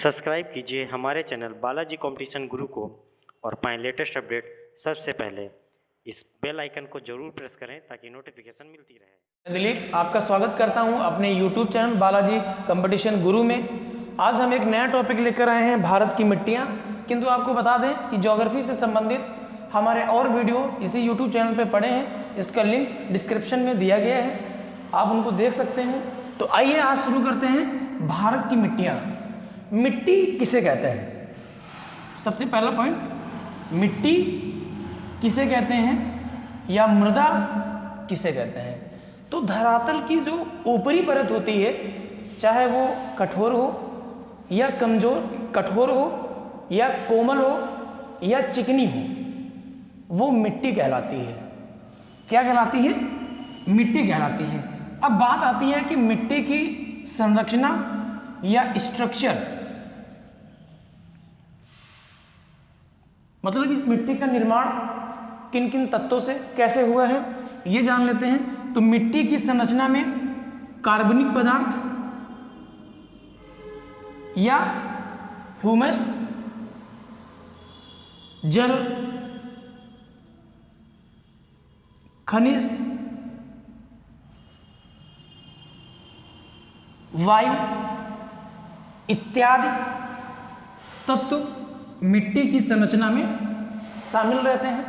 Subscribe कीजिए हमारे channel Balaji competition गुरु को और पाएं लेटेस्ट अपडेट सबसे पहले। इस बेल आइकन को जरूर प्रेस करें ताकि नोटिफिकेशन मिलती रहे। दिलीप आपका स्वागत करता हूं अपने YouTube चैनल बालाजी कंपटीशन गुरु में। आज हम एक नया टॉपिक लेकर आए हैं, भारत की मिट्टियां। किंतु आपको बता दें कि ज्योग्राफी से संबंधित हमारे और वीडियो इसी YouTube चैनल पे पड़े हैं, इसका लिंक डिस्क्रिप्शन में दिया गया है, आप उनको देख सकते हैं। तो आइए आज शुरू करते हैं। भारत की मिट्टियाँ, मिट्टी किसे कहते हैं? सबसे पहला पॉइंट, मिट्टी किसे कहते हैं या मृदा किसे कहते हैं? तो धरातल की जो ऊपरी परत होती है, चाहे वो कठोर हो या कमजोर, कठोर हो या कोमल हो या चिकनी हो, वो मिट्टी कहलाती है। क्या कहलाती है? मिट्टी कहलाती है। अब बात आती है कि मिट्टी की संरचना या स्ट्रक्चर, मतलब इस मिट्टी का निर्माण किन किन तत्वों से कैसे हुआ है, ये जान लेते हैं। तो मिट्टी की संरचना में कार्बनिक पदार्थ या ह्यूमस, जल, खनिज, वायु इत्यादि तत्व मिट्टी की संरचना में शामिल रहते हैं।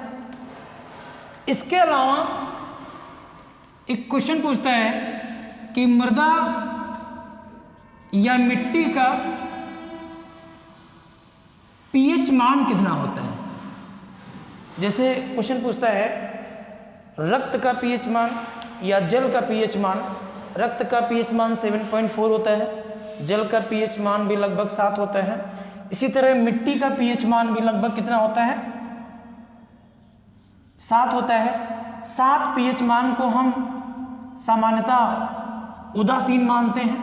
इसके अलावा एक क्वेश्चन पूछता है कि मृदा या मिट्टी का पीएच मान कितना होता है? जैसे क्वेश्चन पूछता है रक्त का पीएच मान या जल का पीएच मान। रक्त का पीएच मान 7.4 होता है, जल का पीएच मान भी लगभग 7 होता है। इसी तरह मिट्टी का पीएच मान भी लगभग कितना होता है? 7 होता है। 7 पीएच मान को हम सामान्यतः उदासीन मानते हैं।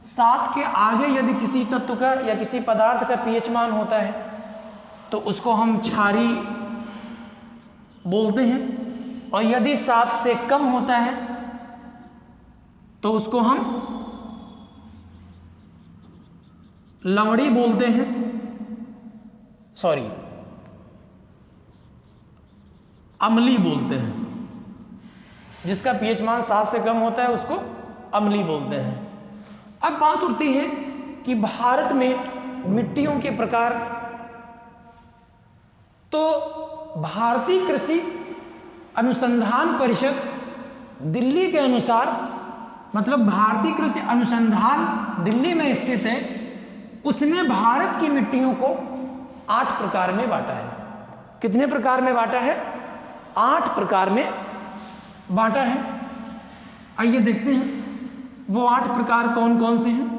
7 के आगे यदि किसी तत्व का या किसी पदार्थ का पीएच मान होता है तो उसको हम क्षारीय बोलते हैं, और यदि 7 से कम होता है तो उसको हम लवणी बोलते हैं, अम्लीय बोलते हैं। जिसका पीएच मान 7 से कम होता है उसको अम्लीय बोलते हैं। अब बात उठती है कि भारत में मिट्टियों के प्रकार। तो भारतीय कृषि अनुसंधान परिषद दिल्ली के अनुसार, मतलब भारतीय कृषि अनुसंधान दिल्ली में स्थित है, उसने भारत की मिट्टियों को 8 प्रकार में बांटा है। कितने प्रकार में बांटा है? 8 प्रकार में बांटा है। आइए देखते हैं वो 8 प्रकार कौन कौन से हैं।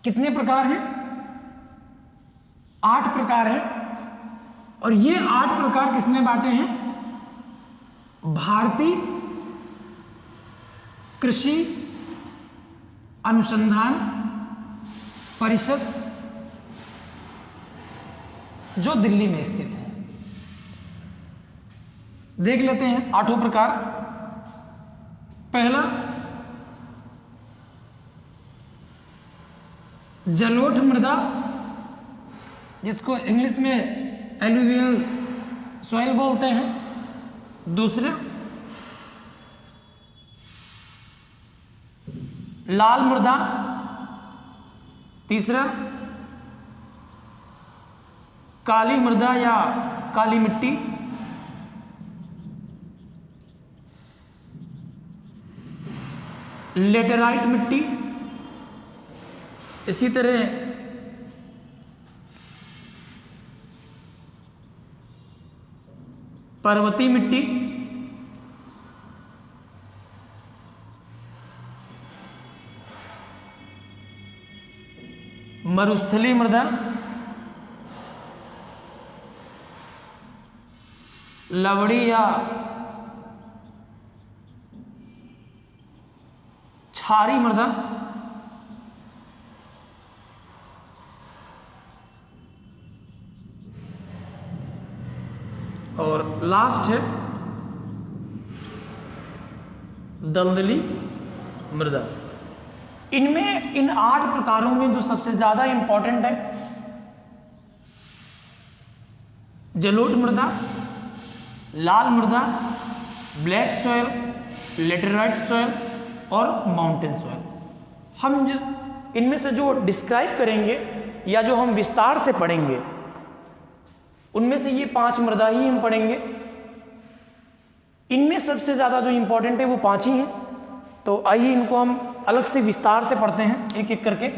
कितने प्रकार हैं? 8 प्रकार हैं। और ये 8 प्रकार किसमें बांटे हैं? भारतीय कृषि अनुसंधान परिषद जो दिल्ली में स्थित है। देख लेते हैं 8 प्रकार। पहला, जलोढ़ मृदा, जिसको इंग्लिश में एलुवियल सॉइल बोलते हैं। दूसरा, लाल मृदा। तीसरा, काली मृदा या काली मिट्टी। लेटेराइट मिट्टी। इसी तरह पर्वतीय मिट्टी। मरुस्थलीय मृदा। लवणी या क्षारीय मृदा। और लास्ट है दलदली मृदा। इनमें इन 8 प्रकारों में जो सबसे ज्यादा इंपॉर्टेंट है जलोढ़ मृदा, लाल मृदा, ब्लैक सॉइल, लेटेराइट सॉइल और माउंटेन सॉइल। हम इनमें से जो डिस्क्राइब करेंगे या जो हम विस्तार से पढ़ेंगे उनमें से ये 5 मृदा ही हम पढ़ेंगे। इनमें सबसे ज़्यादा जो इंपॉर्टेंट है वो 5 ही हैं। तो आइए इनको हम अलग से विस्तार से पढ़ते हैं एक एक करके।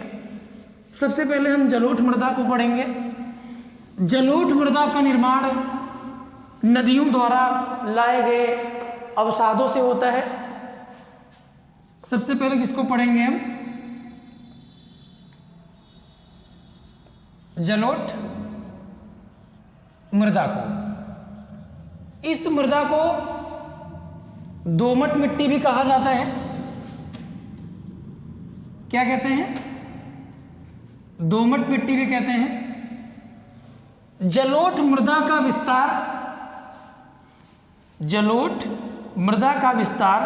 सबसे पहले हम जलोढ़ मृदा को पढ़ेंगे। जलोढ़ मृदा का निर्माण नदियों द्वारा लाए गए अवसादों से होता है। सबसे पहले किसको पढ़ेंगे हम? जलोढ़ मृदा को। इस मृदा को दोमट मिट्टी भी कहा जाता है। क्या कहते हैं? दोमट मिट्टी भी कहते हैं। जलोढ़ मृदा का विस्तार, जलोढ़ मृदा का विस्तार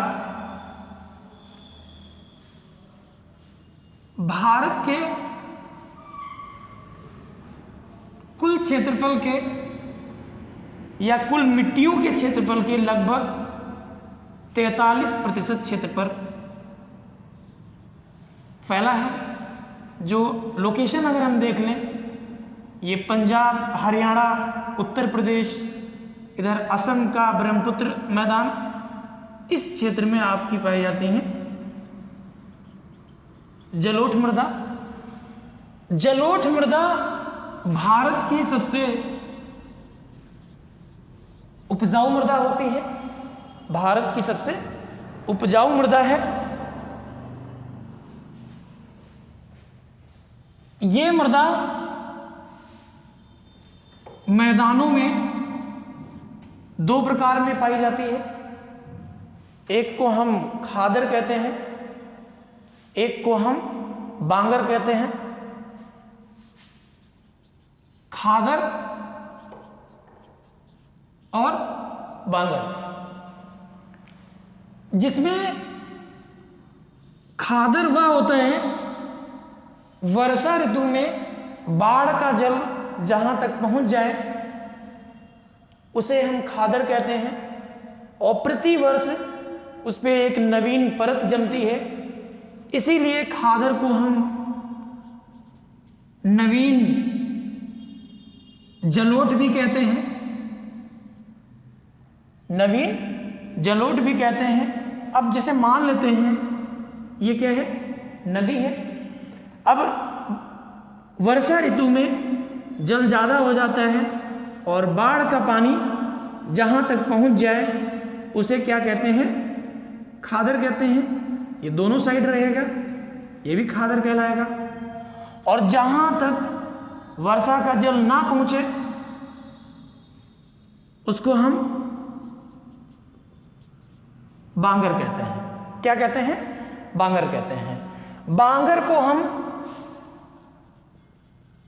भारत के कुल क्षेत्रफल के या कुल मिट्टियों के क्षेत्रफल के लगभग 43% क्षेत्र पर फैला है। जो लोकेशन अगर हम देख लें, ये पंजाब, हरियाणा, उत्तर प्रदेश, इधर असम का ब्रह्मपुत्र मैदान, इस क्षेत्र में आपकी पाई जाती हैं जलोढ़ मृदा। जलोढ़ मृदा भारत की सबसे उपजाऊ मृदा होती है। भारत की सबसे उपजाऊ मृदा है। ये मृदा मैदानों में 2 प्रकार में पाई जाती है। एक को हम खादर कहते हैं, एक को हम बांगर कहते हैं। खादर और बांगर, जिसमें खादर वह होता है वर्षा ऋतु में बाढ़ का जल जहां तक पहुंच जाए उसे हम खादर कहते हैं, और प्रति वर्ष उस पर एक नवीन परत जमती है, इसीलिए खादर को हम नवीन जलोढ़ भी कहते हैं। नवीन जलोढ़ भी कहते हैं। अब जैसे मान लेते हैं ये क्या है? नदी है। अब वर्षा ऋतु में जल ज़्यादा हो जाता है और बाढ़ का पानी जहाँ तक पहुँच जाए उसे क्या कहते हैं? खादर कहते हैं। ये दोनों साइड रहेगा, ये भी खादर कहलाएगा। और जहाँ तक वर्षा का जल ना पहुँचे उसको हम बांगर कहते हैं। क्या कहते हैं? बांगर कहते हैं। बांगर को हम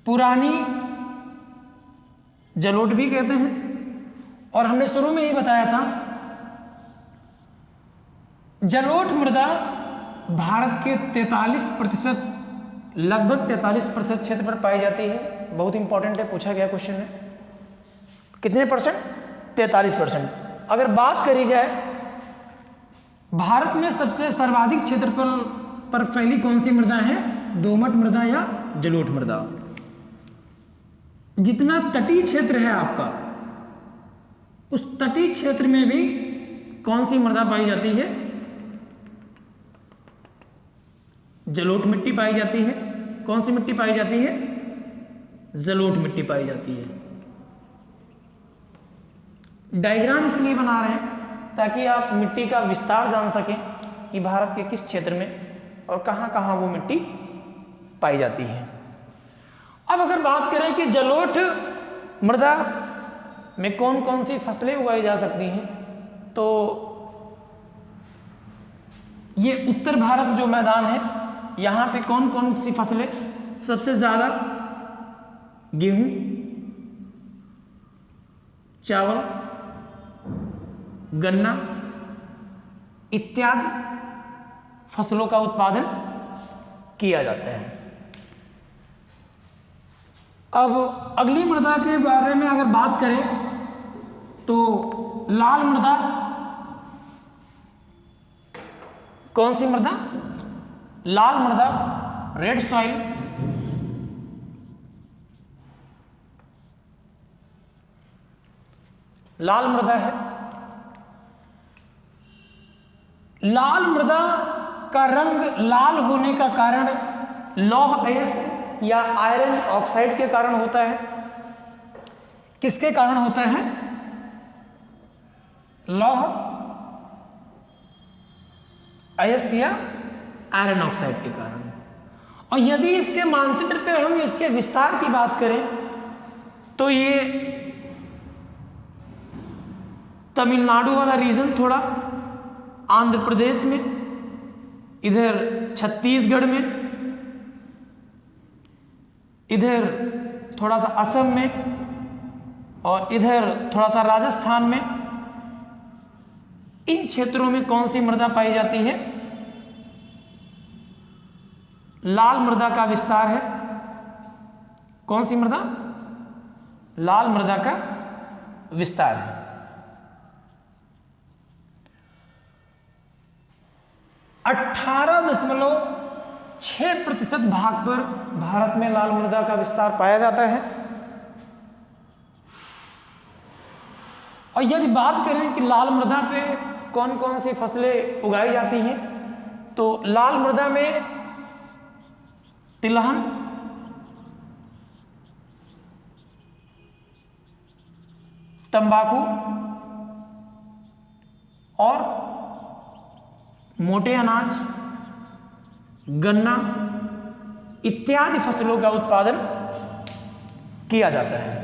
पुरानी जलोढ़ भी कहते हैं। और हमने शुरू में ही बताया था जलोढ़ मृदा भारत के 43%, लगभग 43% क्षेत्र पर पाई जाती है। बहुत इंपॉर्टेंट है, पूछा गया क्वेश्चन में। कितने परसेंट? 43%। अगर बात करी जाए भारत में सबसे सर्वाधिक क्षेत्रफल पर फैली कौन सी मृदा है? दोमट मृदा या जलोढ़ मृदा। जितना तटीय क्षेत्र है आपका, उस तटीय क्षेत्र में भी कौन सी मृदा पाई जाती है? जलोढ़ मिट्टी पाई जाती है। कौन सी मिट्टी पाई जाती है? जलोढ़ मिट्टी पाई जाती है। डायग्राम इसलिए बना रहे हैं ताकि आप मिट्टी का विस्तार जान सकें कि भारत के किस क्षेत्र में और कहाँ कहाँ वो मिट्टी पाई जाती है। अब अगर बात करें कि जलोढ़ मृदा में कौन कौन सी फसलें उगाई जा सकती हैं, तो ये उत्तर भारत जो मैदान है यहाँ पे कौन कौन सी फसलें? सबसे ज़्यादा गेहूँ, चावल, गन्ना इत्यादि फसलों का उत्पादन किया जाता है। अब अगली मृदा के बारे में अगर बात करें तो लाल मृदा, कौन सी मृदा? लाल मृदा, रेड सॉइल। लाल मृदा है। लाल मृदा का रंग लाल होने का कारण लौह अयस्क या आयरन ऑक्साइड के कारण होता है। किसके कारण होता है? लौह अयस्क या आयरन ऑक्साइड के कारण। और यदि इसके मानचित्र पे हम इसके विस्तार की बात करें तो ये तमिलनाडु वाला रीजन थोड़ा, आंध्र प्रदेश में, इधर छत्तीसगढ़ में, इधर थोड़ा सा असम में और इधर थोड़ा सा राजस्थान में, इन क्षेत्रों में कौन सी मृदा पाई जाती है? लाल मृदा का विस्तार है। कौन सी मृदा? लाल मृदा का विस्तार है। 18.6% भाग पर भारत में लाल मृदा का विस्तार पाया जाता है। और यदि बात करें कि लाल मृदा पे कौन कौन सी फसलें उगाई जाती हैं तो लाल मृदा में तिलहन, तंबाकू और मोटे अनाज, गन्ना इत्यादि फसलों का उत्पादन किया जाता है।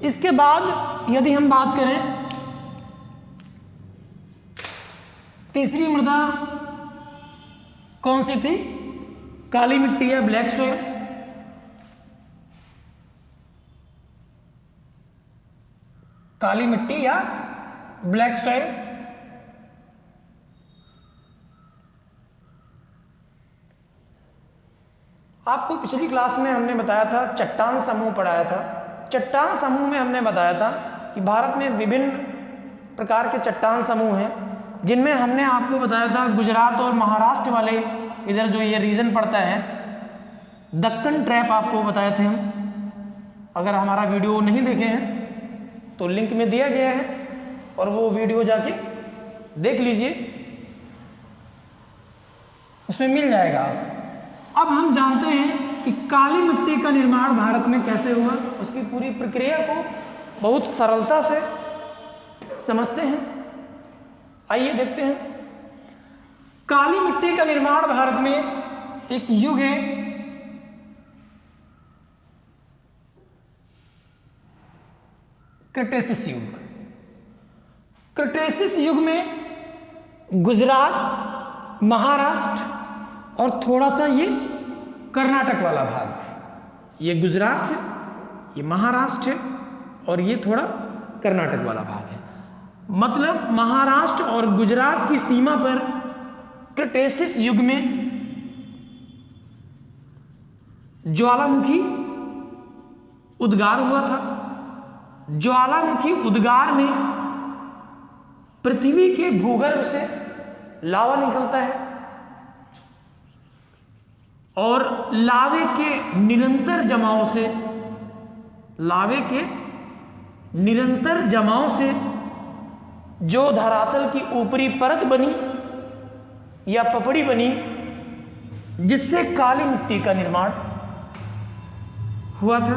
इसके बाद यदि हम बात करें, तीसरी मृदा कौन सी थी? काली मिट्टी या ब्लैक सॉइल। काली मिट्टी या ब्लैक सॉइल। आपको पिछली क्लास में हमने बताया था, चट्टान समूह पढ़ाया था। चट्टान समूह में हमने बताया था कि भारत में विभिन्न प्रकार के चट्टान समूह हैं, जिनमें हमने आपको बताया था गुजरात और महाराष्ट्र वाले, इधर जो ये रीजन पड़ता है, दक्कन ट्रैप आपको बताए थे हम। अगर हमारा वीडियो नहीं देखे हैं तो लिंक में दिया गया है और वो वीडियो जाके देख लीजिए, उसमें मिल जाएगा। अब हम जानते हैं कि काली मिट्टी का निर्माण भारत में कैसे हुआ, उसकी पूरी प्रक्रिया को बहुत सरलता से समझते हैं। आइए देखते हैं। काली मिट्टी का निर्माण भारत में एक युग है, क्रिटेशियस युग। क्रिटेशियस युग में गुजरात, महाराष्ट्र और थोड़ा सा ये कर्नाटक वाला भाग, ये गुजरात है, ये महाराष्ट्र है और ये थोड़ा कर्नाटक वाला भाग है। मतलब महाराष्ट्र और गुजरात की सीमा पर क्रिटेशियस युग में ज्वालामुखी उद्गार हुआ था। ज्वालामुखी उद्गार में पृथ्वी के भूगर्भ से लावा निकलता है और लावे के निरंतर जमाव से जो धरातल की ऊपरी परत बनी या पपड़ी बनी, जिससे काली मिट्टी का निर्माण हुआ था।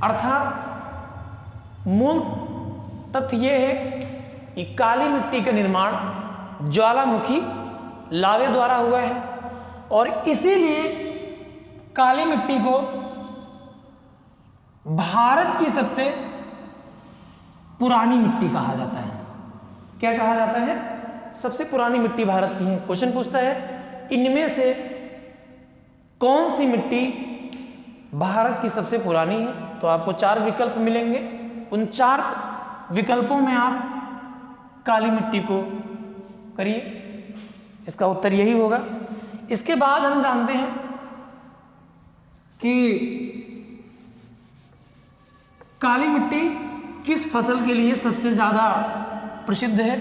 अर्थात मूल तथ्य यह है कि काली मिट्टी का निर्माण ज्वालामुखी लावे द्वारा हुआ है और इसीलिए काली मिट्टी को भारत की सबसे पुरानी मिट्टी कहा जाता है। क्या कहा जाता है? सबसे पुरानी मिट्टी भारत की है। क्वेश्चन पूछता है इनमें से कौन सी मिट्टी भारत की सबसे पुरानी है, तो आपको 4 विकल्प मिलेंगे। उन 4 विकल्पों में आप काली मिट्टी को करिए, इसका उत्तर यही होगा। इसके बाद हम जानते हैं कि काली मिट्टी किस फसल के लिए सबसे ज्यादा प्रसिद्ध है।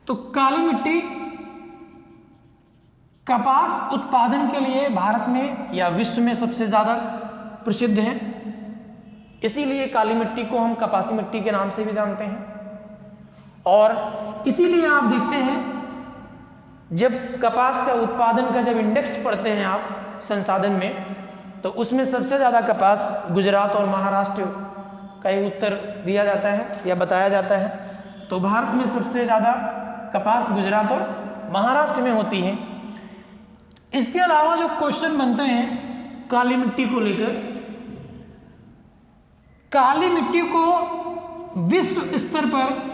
तो काली मिट्टी कपास उत्पादन के लिए भारत में या विश्व में सबसे ज्यादा प्रसिद्ध है, इसीलिए काली मिट्टी को हम कपासी मिट्टी के नाम से भी जानते हैं। और इसीलिए आप देखते हैं जब कपास का उत्पादन का जब इंडेक्स पढ़ते हैं आप संसाधन में, तो उसमें सबसे ज़्यादा कपास गुजरात और महाराष्ट्र का ही उत्तर दिया जाता है या बताया जाता है। तो भारत में सबसे ज़्यादा कपास गुजरात और महाराष्ट्र में होती है। इसके अलावा जो क्वेश्चन बनते हैं काली मिट्टी को लेकर, काली मिट्टी को विश्व स्तर पर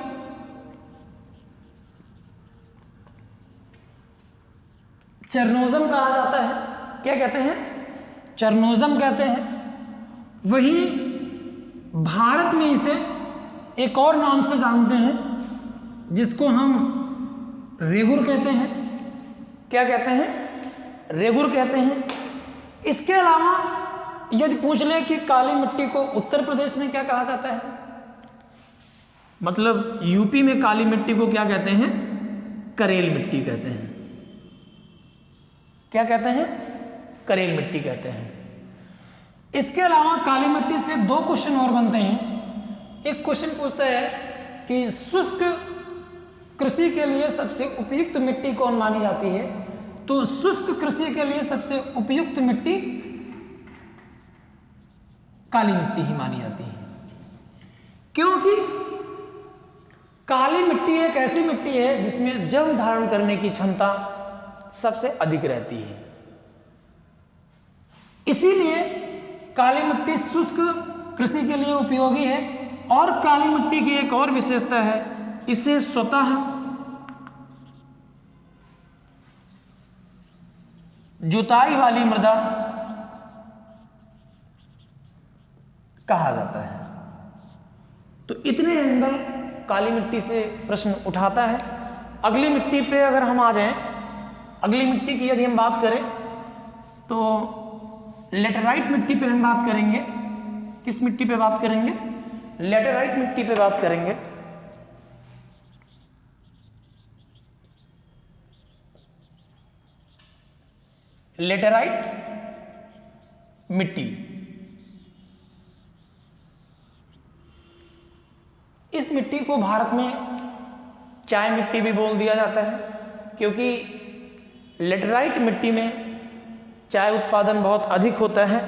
चरनोजम कहा जाता है। क्या कहते हैं? चरनोजम कहते हैं। वहीं भारत में इसे एक और नाम से जानते हैं जिसको हम रेगुर कहते हैं। क्या कहते हैं? रेगुर कहते हैं। इसके अलावा यदि पूछ लें कि काली मिट्टी को उत्तर प्रदेश में क्या कहा जाता है, मतलब यूपी में काली मिट्टी को क्या कहते हैं? करेल मिट्टी कहते हैं। क्या कहते हैं? करेल मिट्टी कहते हैं। इसके अलावा काली मिट्टी से दो क्वेश्चन और बनते हैं। एक क्वेश्चन पूछता है कि शुष्क कृषि के लिए सबसे उपयुक्त मिट्टी कौन मानी जाती है। तो शुष्क कृषि के लिए सबसे उपयुक्त मिट्टी काली मिट्टी ही मानी जाती है, क्योंकि काली मिट्टी एक ऐसी मिट्टी है जिसमें जल धारण करने की क्षमता सबसे अधिक रहती है। इसीलिए काली मिट्टी शुष्क कृषि के लिए उपयोगी है। और काली मिट्टी की एक और विशेषता है, इसे स्वतः जुताई वाली मृदा कहा जाता है। तो इतने एंगल काली मिट्टी से प्रश्न उठाता है। अगली मिट्टी पे अगर हम आ जाएं, अगली मिट्टी की यदि हम बात करें तो लेटेराइट मिट्टी पे हम बात करेंगे। किस मिट्टी पे बात करेंगे? लेटेराइट मिट्टी पे बात करेंगे। लेटेराइट मिट्टी, इस मिट्टी को भारत में चाय मिट्टी भी बोल दिया जाता है, क्योंकि लेटेराइट मिट्टी में चाय उत्पादन बहुत अधिक होता है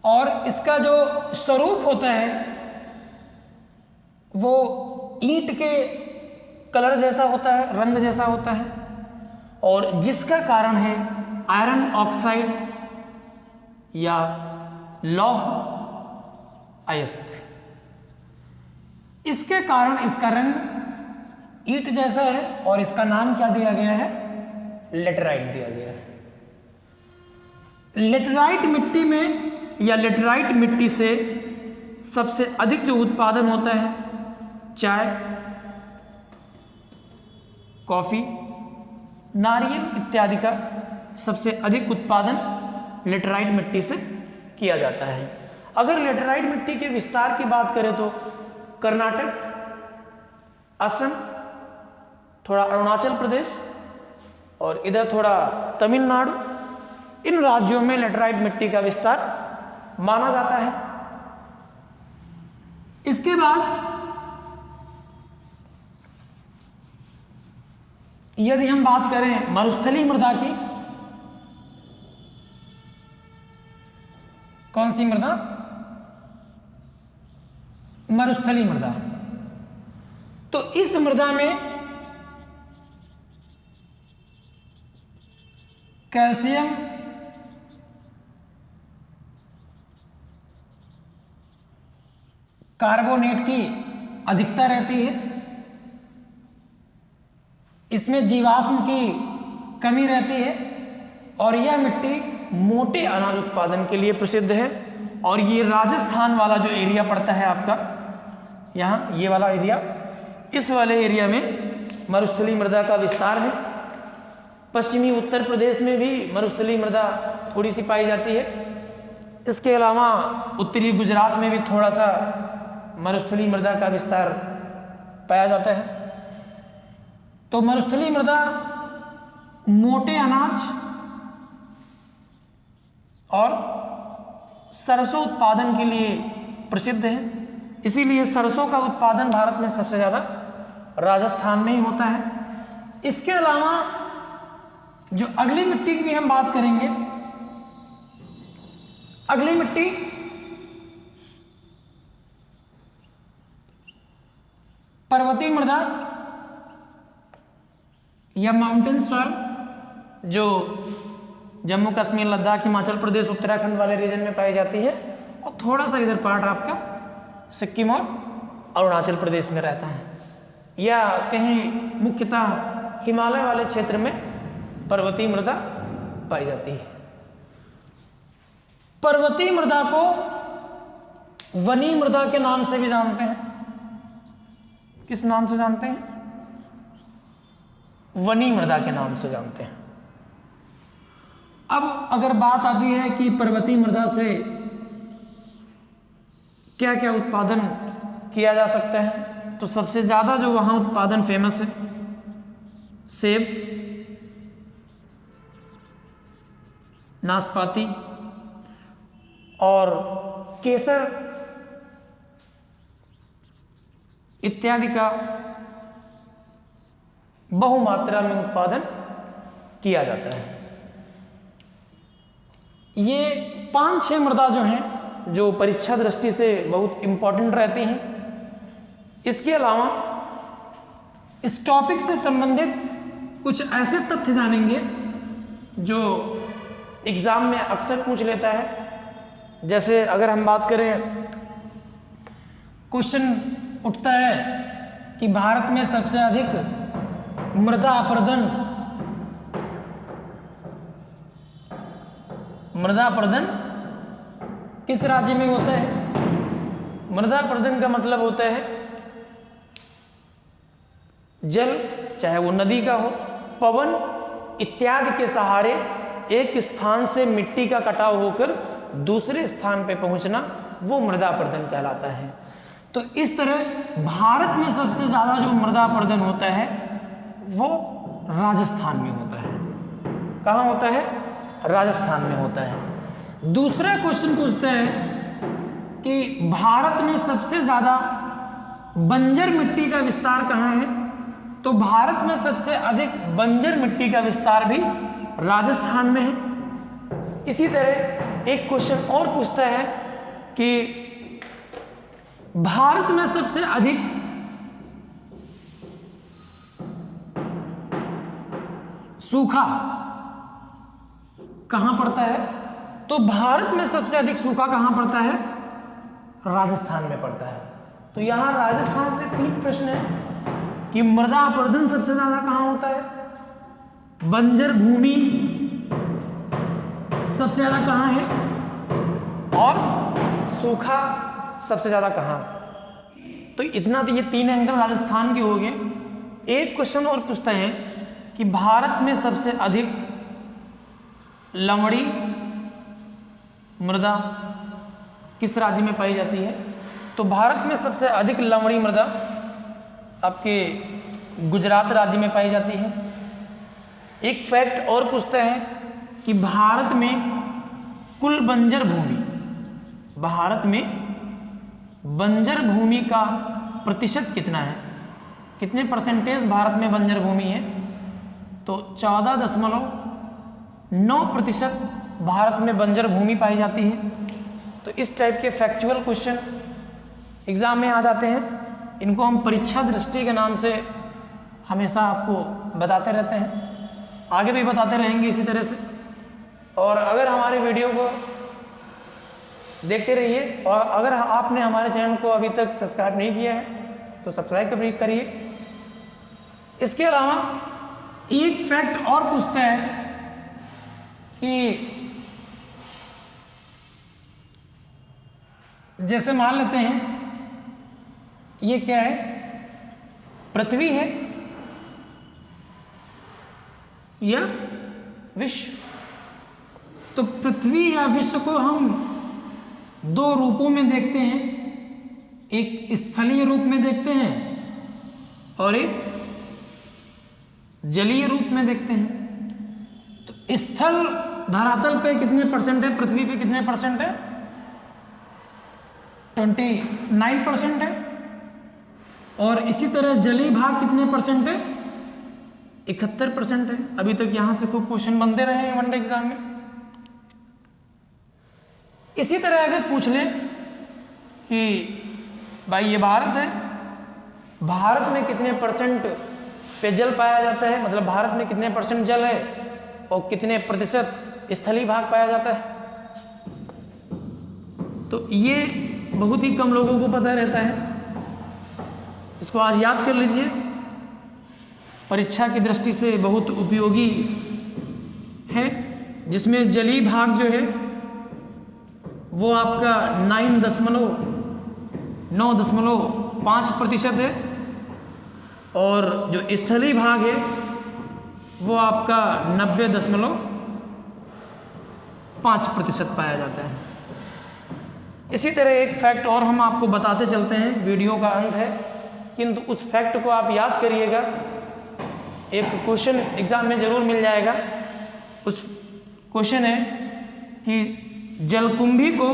और इसका जो स्वरूप होता है वो ईंट के कलर जैसा होता है, रंग जैसा होता है, और जिसका कारण है आयरन ऑक्साइड या लौह अयस्क। इसके कारण इसका रंग ईंट जैसा है और इसका नाम क्या दिया गया है? लेटेराइट दिया गया है। लेटेराइट मिट्टी में या लेटेराइट मिट्टी से सबसे अधिक जो उत्पादन होता है चाय, कॉफी, नारियल इत्यादि का सबसे अधिक उत्पादन लेटेराइट मिट्टी से किया जाता है। अगर लेटेराइट मिट्टी के विस्तार की बात करें तो कर्नाटक, असम, थोड़ा अरुणाचल प्रदेश और इधर थोड़ा तमिलनाडु, इन राज्यों में लेटेराइट मिट्टी का विस्तार माना जाता है। इसके बाद यदि हम बात करें मरुस्थलीय मृदा की, कौन सी मृदा? मरुस्थलीय मृदा। तो इस मृदा में कैल्शियम, कार्बोनेट की अधिकता रहती है। इसमें जीवाश्म की कमी रहती है और यह मिट्टी मोटे अनाज उत्पादन के लिए प्रसिद्ध है। और ये राजस्थान वाला जो एरिया पड़ता है आपका, यहाँ ये वाला एरिया, इस वाले एरिया में मरुस्थलीय मृदा का विस्तार है। पश्चिमी उत्तर प्रदेश में भी मरुस्थलीय मृदा थोड़ी सी पाई जाती है। इसके अलावा उत्तरी गुजरात में भी थोड़ा सा मरुस्थलीय मृदा का विस्तार पाया जाता है। तो मरुस्थलीय मृदा मोटे अनाज और सरसों उत्पादन के लिए प्रसिद्ध है। इसीलिए सरसों का उत्पादन भारत में सबसे ज़्यादा राजस्थान में ही होता है। इसके अलावा जो अगली मिट्टी की भी हम बात करेंगे, अगली मिट्टी पर्वतीय मृदा या माउंटेन सॉइल, जो जम्मू कश्मीर, लद्दाख, हिमाचल प्रदेश, उत्तराखंड वाले रीजन में पाई जाती है, और थोड़ा सा इधर पार्ट आपका सिक्किम और अरुणाचल प्रदेश में रहता है, या कहीं मुख्यतः हिमालय वाले क्षेत्र में पर्वतीय मृदा पाई जाती है। पर्वतीय मृदा को वनी मृदा के नाम से भी जानते हैं। किस नाम से जानते हैं? वनी मृदा के नाम से जानते हैं। अब अगर बात आती है कि पर्वतीय मृदा से क्या क्या उत्पादन किया जा सकता है, तो सबसे ज्यादा जो वहां उत्पादन फेमस है, सेब, नाशपाती और केसर इत्यादि का बहुमात्रा में उत्पादन किया जाता है। ये 5-6 मृदा जो हैं, जो परीक्षा दृष्टि से बहुत इंपॉर्टेंट रहती हैं। इसके अलावा इस टॉपिक से संबंधित कुछ ऐसे तथ्य जानेंगे जो एग्जाम में अक्सर पूछ लेता है। जैसे अगर हम बात करें, क्वेश्चन उठता है कि भारत में सबसे अधिक मृदा अपरदन किस राज्य में होता है? मृदा अपरदन का मतलब होता है जल, चाहे वो नदी का हो, पवन इत्यादि के सहारे एक स्थान से मिट्टी का कटाव होकर दूसरे स्थान पे पहुंचना, वो मृदा अपरदन कहलाता है। तो इस तरह भारत में सबसे ज्यादा जो मृदा अपरदन होता है वो राजस्थान में होता है। कहाँ होता है? राजस्थान में होता है। दूसरा क्वेश्चन पूछते हैं कि भारत में सबसे ज्यादा बंजर मिट्टी का विस्तार कहाँ है? तो भारत में सबसे अधिक बंजर मिट्टी का विस्तार भी राजस्थान में है। इसी तरह एक क्वेश्चन और पूछता है कि भारत में सबसे अधिक सूखा कहां पड़ता है? तो भारत में सबसे अधिक सूखा कहां पड़ता है? राजस्थान में पड़ता है। तो यहां राजस्थान से 3 प्रश्न है कि मृदा अपरदन सबसे ज्यादा कहां होता है, बंजर भूमि सबसे ज्यादा कहां है, और सूखा सबसे ज्यादा कहां। तो इतना तो ये 3 एंगल राजस्थान के हो गए। एक क्वेश्चन और पूछते हैं कि भारत में सबसे अधिक लवणी मृदा किस राज्य में पाई जाती है? तो भारत में सबसे अधिक लवणी मृदा आपके गुजरात राज्य में पाई जाती है। एक फैक्ट और पूछते हैं कि भारत में कुल बंजर भूमि, भारत में बंजर भूमि का प्रतिशत कितना है? कितने परसेंटेज भारत में बंजर भूमि है? तो 14.9% भारत में बंजर भूमि पाई जाती है। तो इस टाइप के फैक्चुअल क्वेश्चन एग्जाम में आ जाते हैं। इनको हम परीक्षा दृष्टि के नाम से हमेशा आपको बताते रहते हैं, आगे भी बताते रहेंगे इसी तरह से। और अगर हमारे वीडियो को देखते रहिए, और अगर आपने हमारे चैनल को अभी तक सब्सक्राइब नहीं किया है तो सब्सक्राइब करिए। इसके अलावा एक फैक्ट और पूछता है कि जैसे मान लेते हैं ये क्या है, पृथ्वी है या विश्व। तो पृथ्वी या विश्व को हम दो रूपों में देखते हैं, एक स्थलीय रूप में देखते हैं और एक जलीय रूप में देखते हैं। तो स्थल धरातल पे कितने परसेंट है, पृथ्वी पे कितने परसेंट है, 29% है। और इसी तरह जलीय भाग कितने परसेंट है, 71% है। अभी तक यहां से खूब क्वेश्चन बनते रहे हैं वनडे एग्जाम में। इसी तरह अगर पूछ लें कि भाई ये भारत है, भारत में कितने परसेंट पेयजल पाया जाता है, मतलब भारत में कितने परसेंट जल है और कितने प्रतिशत स्थलीय भाग पाया जाता है, तो ये बहुत ही कम लोगों को पता रहता है। इसको आज याद कर लीजिए, परीक्षा की दृष्टि से बहुत उपयोगी है। जिसमें जलीय भाग जो है वो आपका 9.5% है और जो स्थलीय भाग है वो आपका 90.5% पाया जाता है। इसी तरह एक फैक्ट और हम आपको बताते चलते हैं, वीडियो का अंत है, किंतु उस फैक्ट को आप याद करिएगा, एक क्वेश्चन एग्जाम में जरूर मिल जाएगा। उस क्वेश्चन है कि जलकुंभी को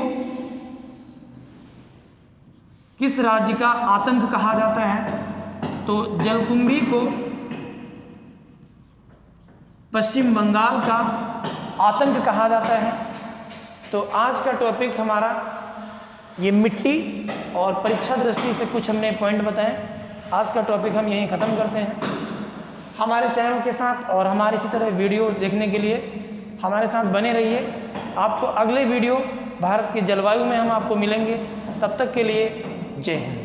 किस राज्य का आतंक कहा जाता है, तो जलकुंभी को पश्चिम बंगाल का आतंक कहा जाता है। तो आज का टॉपिक हमारा ये मिट्टी और परीक्षा दृष्टि से कुछ हमने पॉइंट बताए। आज का टॉपिक हम यहीं ख़त्म करते हैं। हमारे चैनल के साथ और हमारे इसी तरह वीडियो देखने के लिए हमारे साथ बने रहिए। आपको अगले वीडियो भारत की जलवायु में हम आपको मिलेंगे। तब तक के लिए जय हिंद।